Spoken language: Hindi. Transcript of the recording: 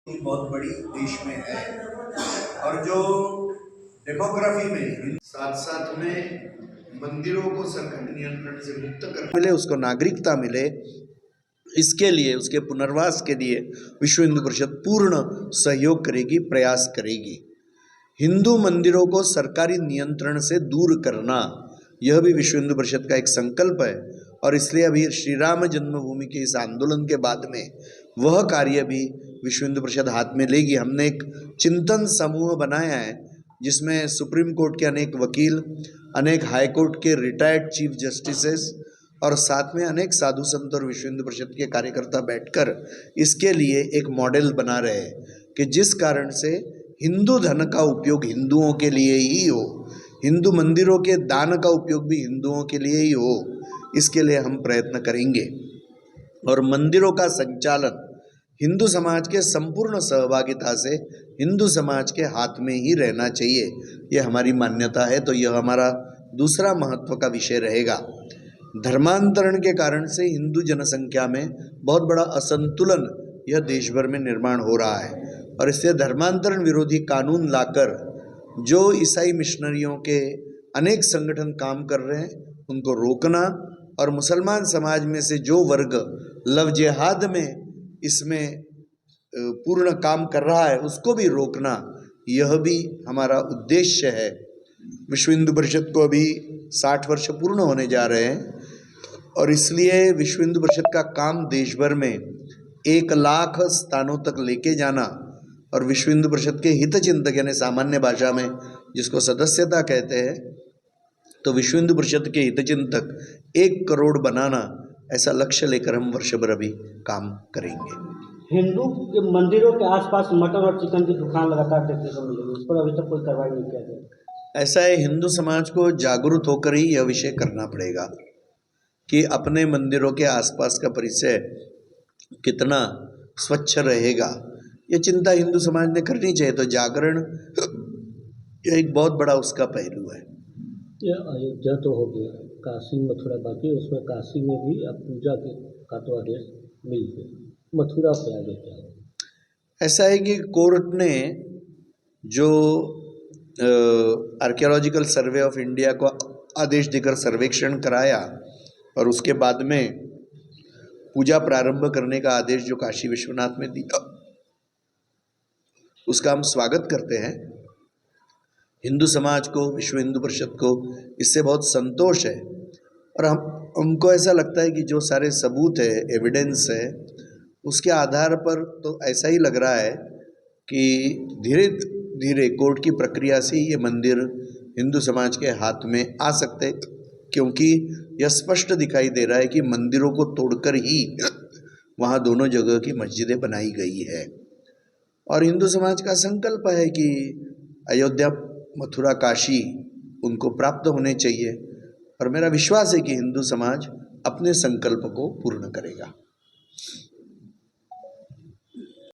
बहुत बड़ी देश में है और जो डेमोग्राफी में साथ साथ में मंदिरों को सरकारी नियंत्रण से मुक्त कर मिले, उसको नागरिकता मिले, इसके लिए उसके पुनर्वास के लिए विश्व हिंदू परिषद पूर्ण सहयोग करेगी, प्रयास करेगी। हिंदू मंदिरों को सरकारी नियंत्रण से दूर करना यह भी विश्व हिंदू परिषद का एक संकल्प है और इसलिए अभी श्री राम जन्मभूमि के इस आंदोलन के बाद में वह कार्य भी विश्व हिंदू परिषद हाथ में लेगी। हमने एक चिंतन समूह बनाया है जिसमें सुप्रीम कोर्ट के अनेक वकील, अनेक हाई कोर्ट के रिटायर्ड चीफ जस्टिसेस और साथ में अनेक साधु संत और विश्व हिंदू परिषद के कार्यकर्ता बैठकर इसके लिए एक मॉडल बना रहे हैं कि जिस कारण से हिंदू धन का उपयोग हिंदुओं के लिए ही हो, हिंदू मंदिरों के दान का उपयोग भी हिंदुओं के लिए ही हो, इसके लिए हम प्रयत्न करेंगे। और मंदिरों का संचालन हिंदू समाज के संपूर्ण सहभागिता से हिंदू समाज के हाथ में ही रहना चाहिए, यह हमारी मान्यता है। तो यह हमारा दूसरा महत्व का विषय रहेगा। धर्मांतरण के कारण से हिंदू जनसंख्या में बहुत बड़ा असंतुलन यह देश भर में निर्माण हो रहा है और इससे धर्मांतरण विरोधी कानून लाकर जो ईसाई मिशनरियों के अनेक संगठन काम कर रहे हैं उनको रोकना और मुसलमान समाज में से जो वर्ग लव जिहाद में इसमें पूर्ण काम कर रहा है उसको भी रोकना, यह भी हमारा उद्देश्य है। विश्व हिंदू परिषद को अभी 60 वर्ष पूर्ण होने जा रहे हैं और इसलिए विश्व हिंदू परिषद का काम देश भर में 1 लाख स्थानों तक लेके जाना और विश्व हिंदू परिषद के हितचिंतक यानी सामान्य भाषा में जिसको सदस्यता कहते हैं, तो विश्व हिंदू परिषद के हितचिंतक 1 करोड़ बनाना, ऐसा लक्ष्य लेकर हम वर्ष भर अभी काम करेंगे। हिंदू के मंदिरों के आसपास मटन और चिकन की दुकान लगातार देखने को मिलेगी, उस पर अभी तक कोई कार्रवाई नहीं किया गया। ऐसा है, हिंदू समाज को जागरूक होकर ही यह विषय करना पड़ेगा कि अपने मंदिरों के आसपास का परिसर कितना स्वच्छ रहेगा, ये चिंता हिंदू समाज ने करनी चाहिए। तो जागरण यह एक बहुत बड़ा उसका पहलू है। ये अयोध्या तो हो गया, काशी मथुरा बाकी, उसमें काशी में भी अब पूजा के का तो आदेश मिल गया, मथुरा पे आगे क्या है? ऐसा है कि कोर्ट ने जो आर्कियोलॉजिकल सर्वे ऑफ इंडिया को आदेश देकर सर्वेक्षण कराया और उसके बाद में पूजा प्रारंभ करने का आदेश जो काशी विश्वनाथ में दिया, उसका हम स्वागत करते हैं। हिंदू समाज को, विश्व हिंदू परिषद को इससे बहुत संतोष है और हमको ऐसा लगता है कि जो सारे सबूत है, एविडेंस है, उसके आधार पर तो ऐसा ही लग रहा है कि धीरे धीरे कोर्ट की प्रक्रिया से ये मंदिर हिंदू समाज के हाथ में आ सकते हैं, क्योंकि यह स्पष्ट दिखाई दे रहा है कि मंदिरों को तोड़कर ही वहाँ दोनों जगह की मस्जिदें बनाई गई है और हिंदू समाज का संकल्प है कि अयोध्या, मथुरा, काशी उनको प्राप्त होने चाहिए और मेरा विश्वास है कि हिंदू समाज अपने संकल्प को पूर्ण करेगा।